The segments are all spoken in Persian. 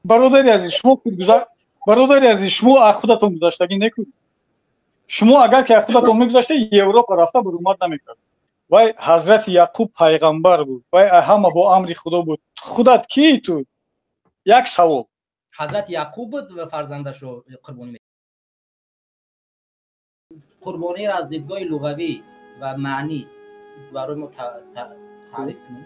برادری عزیز شما خودتون گذاشتگی نکنید. شما اگر که خودتون میگذاشته یوروپا رفته بود اومد نمیکرد. وای حضرت یعقوب پیغمبر بود. وای همه با امر خدا بود. خودت کی تو؟ یک سوال. حضرت یعقوب بود و فرزندش رو قربانی می‌کرد. قربانی را از دیدگاه لغوی و معنی برای ما تعریف کنیم.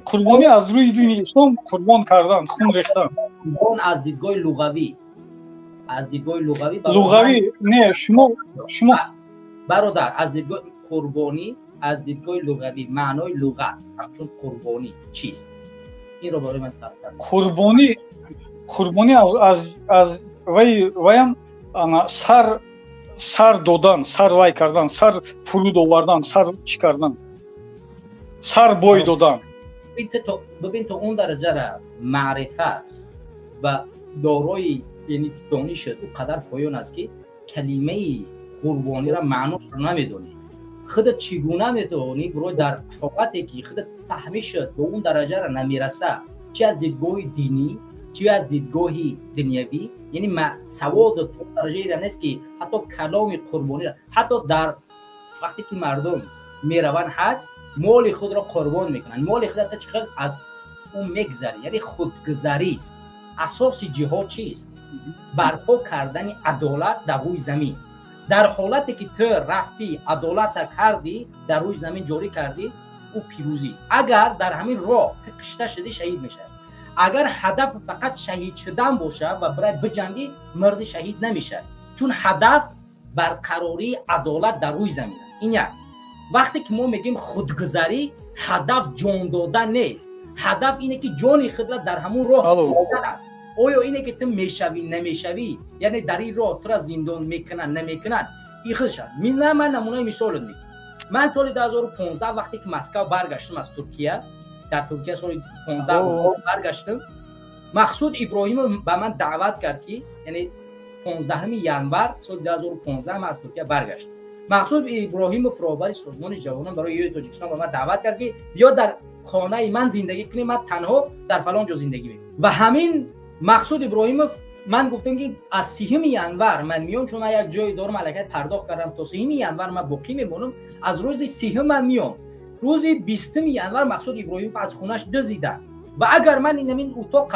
قربانی از روی دین اسلام قربان کردن، خون ریختن. قربان از دیدگاه لغوی لغوی نه شما برادر از دیدگاه قربانی از دیدگاه لغوی معنای لغت همچون قربانی چیست؟ این رو برای من تعریف. قربانی از ویم سر دادن، سر وای کردن، سر فرود آوردن، سر چی کردن، سر بوی دادن. ببین تو اون درجه را معرفت و دارای یعنی دانشت او قدر پایان است که کلمه قربانی را معناش رو نمیدونی. خودت چگونه میتونی برای در حالتی که خودت فهمیشت به اون درجه را نمیرسه، چه از دیدگاه دینی چه از دیدگاه دنیوی، یعنی سواد تو درجه را نیست که حتی کلام قربانی را حتی در وقتی که مردم میروند حج مال خود را قربان میکنن، مال خود را چقدر از اون میگذری، یعنی خودگذری است. اساس جهاد چیست؟ برپا کردن عدالت در روی زمین. در حالتی که تو رفتی عدالت کردی در روی زمین جاری کردی او پیروزی است. اگر در همین راه کشته شدی شهید میشه. اگر هدف فقط شهید شدن باشه و برای بجنگی مرد شهید نمیشه، چون هدف برقراری عدالت در روی زمین است. این یک. وقتی که ما میگیم خودگذری هدف جان دادن نیست، هدف اینه که جان خود را در همون راه دادن است. آیا اینه که تو میشوی نمیشوی، یعنی در این راه تو را زندان میکنن نمیکنن این خودش. من نمونه مثال میگم. من سال 2015 وقتی که مسکو برگشتم از ترکیه، در ترکیه سال 15 برگشتم، مقصود ابراهیم به من دعوت کرد که یعنی 15 ینور سال 2015 من از ترکیه برگشتم. مقصود ابراهیم فراوری سازمان جوانان برای یوی تاجیکستان به من دعوت کرد که بیا در خانه من زندگی کنی، من تنها در فلان جا زندگی میکنم. و همین مقصود ابراهیم من گفتم که از 3 ینور من میام، چون من یک جای دارم ملکت پرداخت کردم تا 3 ینور من باقی میمونم. از روز 3 من میام، روز 20 ینور مقصود ابراهیم از خونش دزدیدن و اگر من این اتاق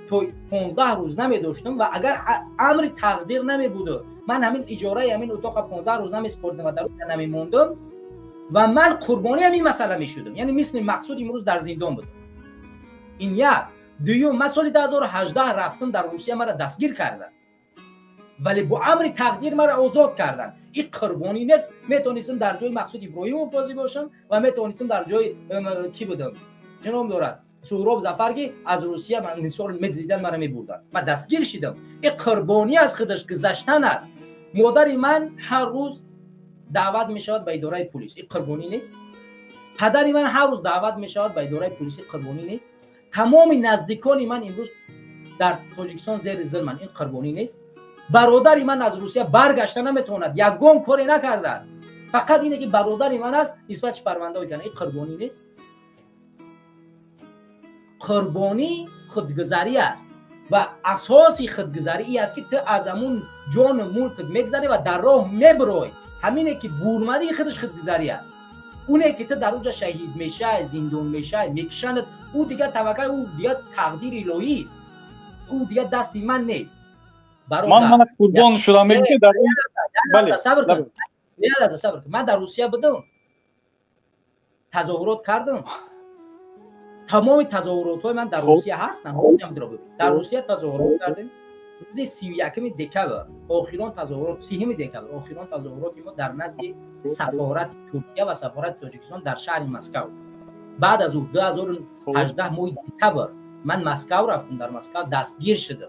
تو 15 روز نمی داشتم و اگر امر تقدیر نمی بود من همین اجاره همین اتاق 15 روز نمی سپردم و در اون نمی موندم و من قربانی همین مسئله می شدم. یعنی مثل مقصود امروز در زندان بود. این یک. دوم، من سال 2018 رفتم در روسیه، مرا دستگیر کردن ولی با امر تقدیر مرا آزاد کردن. این قربانی نیست؟ میتونستم در جای مقصود ابراهیم وفازی باشم و میتونستم در جای کی بودم جناب دارد سهراب ظفرگی از روسیه من مثال می‌زدن مرا می‌بردن، من دستگیر شدم. این قربانی از خودش گذشتن است. مادر من هر روز دعوت می‌شود به اداره پلیس، این قربانی نیست؟ پدر من هر روز دعوت می‌شود به اداره پلیس، قربانی نیست؟ تمام نزدیکان من امروز در تاجیکستان زیر ظلمن، این قربانی نیست؟ برادر من از روسیه برگشته نمیتواند، یگان کاری نکرده است، فقط اینه که برادر من است نسبتش پرونده میکنه، این قربانی نیست؟ قربانی خودگذری است و اساسی خودگذری ای است که تو از همون جان و ملکت میگذری و در راه میبروی. همینه که بورمدی خودش خودگذری است. اونه که تو در اونجا شهید میشه، زندان میشه، میکشنت، او دیگه توقع، او دیگه تقدیر الهی است، او دیگه دستی من نیست. من قربان شدم میگه در این بله صبر کن. من در روسیه بودم، تظاهرات کردم، تمام تظاهرات های من در روسیه هستم. در روسیه تظاهرات کردیم. روز 31 دکتر آخرین تظاهرات، 30 دکتر آخرین تظاهرات ما در نزد سفارت ترکیه و سفارت تاجیکستان در شهر مسکو. بعد از او 2018 ماه دکتر من مسکو رفتم، در مسکو دستگیر شدم.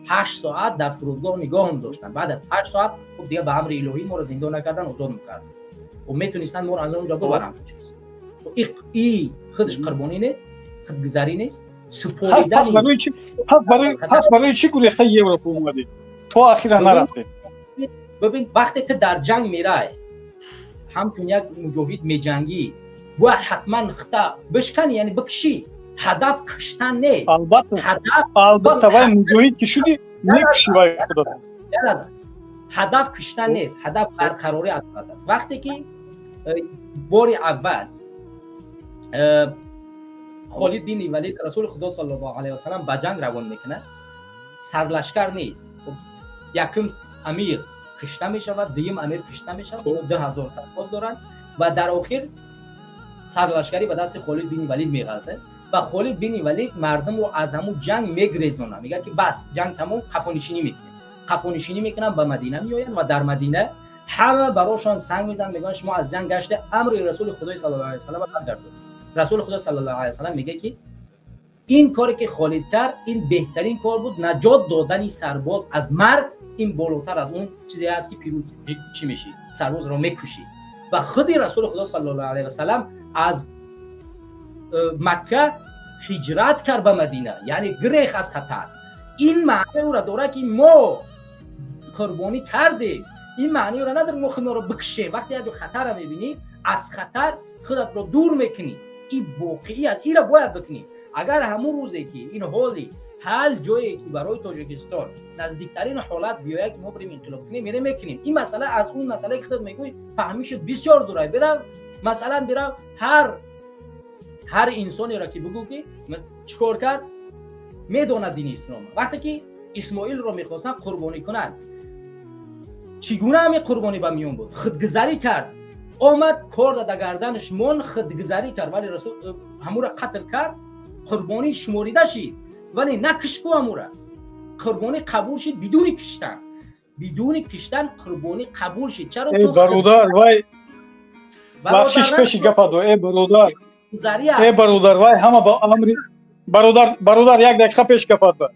8 ساعت در فرودگاه نگاهم داشتن. بعد از 8 ساعت خب دیگه به امر الهی ما رو زندان نکردن، آزاد می‌کردن و میتونستن ما رو از اونجا ببرن. این خودش قربانی نیست؟ خودگذری نیست؟ پس برای چی گریخته یوروپا اومدی؟ تو اخیرا نرفتی. ببین وقتی تو در جنگ میرای همچون یک مجاهد میجنگی و حتما خطا بشکنی، یعنی بکشی، هدف کشتن نیست. البته وای مجاهد که شدی میکشی وای خدا. هدف کشتن نیست، هدف برقراری عدالت است. وقتی که بار اول خالد بن ولید رسول خدا صلی الله علیه و سلم به جنگ روان میکنه، سرلشکر نیست، یکم امیر کشته میشود، دوم امیر کشته میشود، 2000 سرباز دارند و در آخر سرلشکری به دست خالد بن ولید میغلطه و خالد بن ولید مردم رو از همون جنگ میگریزونه، میگه که بس جنگ تموم، قفانشینی میکنه. قفانشینی میکنن به مدینه میآیند و در مدینه همه براشون سنگ میزنن، میگن شما از جنگ گشته، امر رسول خدا صلی الله علیه و سلم برگردید. رسول خدا صلی الله علیه و سلم میگه که این کاری که خالد کرد این بهترین کار بود، نجات دادن سرباز از مرگ این بالاتر از اون چیزی است که پیروز چی میشی، سرباز رو میکشی. و خود رسول خدا صلی الله علیه و سلم از مکه هجرت کرد به مدینه، یعنی گریخ از خطر. این معنی رو داره که ما قربانی کردیم، این معنی رو نداره ما خودمون رو بکشیم. وقتی از خطر رو میبینی از خطر خودت رو دور میکنی، این واقعیت این رو باید بکنی. اگر همون روزی که این حالی حال جایی که برای تاجیکستان نزدیکترین حالت بیاید که ما بریم انقلاب کنیم میره میکنیم. این مسئله از اون مسئله که خودت میگوی فهمیشت بسیار دوره. برم مثلا برم هر انسانی را که بگو که چیکار کرد میدونه دین اسلام، وقتی که اسماعیل رو میخواستن قربانی کنن چگونه همین قربانی به میون بود، خودگذری کرد، آمد کار در گردنش مون، خودگذری کرد ولی رسول همون را قتل کرد، قربانی شماریده شد ولی نکشکو همون را قربانی قبول شد بدون کشتن قربانی قبول شد. چرا؟ ای برادر وای بخشش پیش گپ دو. ای برادر وای همه با امر برادر یک دقیقه پیش گپ دو.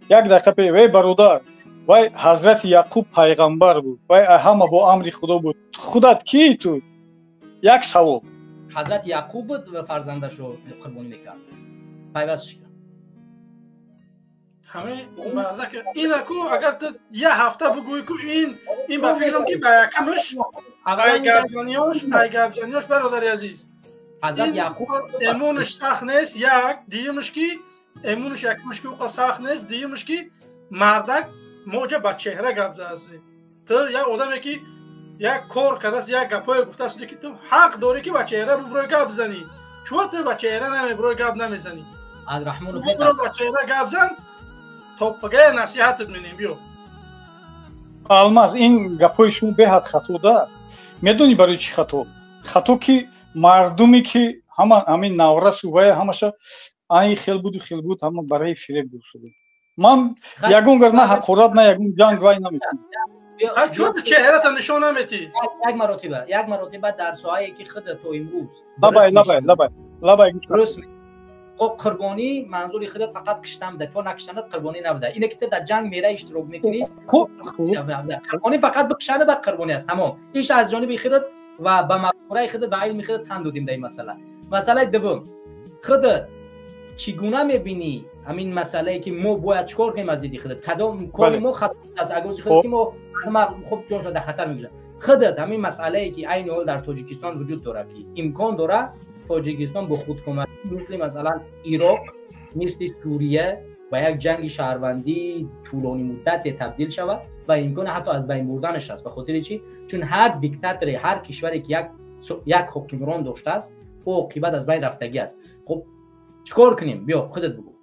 یک دقیقه پیش وای برادر وای حضرت یعقوب پیغمبر بود، وای همه با امر خدا بود. خودت کی تو؟ یک سوال. حضرت یعقوب بود و فرزندش رو قربانی میکرد، پیوستش کرد. همه مرده که این اکو اگر تو یه هفته بگوی که این با فکرم که با یکمش گبزنیاش برادر عزیز حضرت یعقوب امونش سخت نیست، یک دیمش که امونش یکمش که اوقا سخت نیست، دیمش که مردک موجه با چهره گبزه است. تو یا آدمی که یک کار کرده یک گپای گفته است که تو حق داری که با چهره ببروی گپ زنی، چون تو با چهره نمیبروی گپ نمیزنی. از رحمان رو برو با چهره گپ زن تا پگه نصیحتت می‌نیم. بیو الماز این گپای شما به حد خطا ده. میدونی برای چی خطا؟ خطا که مردمی که همین نورس و همشه این خیل بود همه برای فریب بود شده. من یگون گر نه حقارت نه یگون جنگ وای نمیکنم. چون چهرهت نشون نمیدی. یک مرتبه در ساعتی که خود تو امروز لبای درست خب قربانی منظوری خودت فقط کشتن ده، تو نکشتنت قربانی نبوده. اینه که تو در جنگ میره اشتراک میکنی قربانی فقط بکشنه در قربانی است. تمام ایش از جانب خودت و به مفکوره خودت و علم خودت تن دادیم در این مسئله دوم خودت چگونه میبینی همین مسئله که ما باید چیکار کنیم از دیدی خودت کدام کار ما خطا است. اگر خودت که ما خب جون شده خطر میگیره خودت همین مسئله که عین حال در تاجیکستان وجود داره که امکان داره تاجیکستان با خودکمکی مثل مثلا عراق مثل سوریه و یک جنگ شهروندی طولانی مدت تبدیل شود و امکان حتی از بین بردنش است. به خاطر چی؟ چون هر دیکتاتوری هر کشوری که یک حکمران داشته است او عاقبت از بین رفتگی است. خب چیکار کنیم؟ بیا خودت بگو.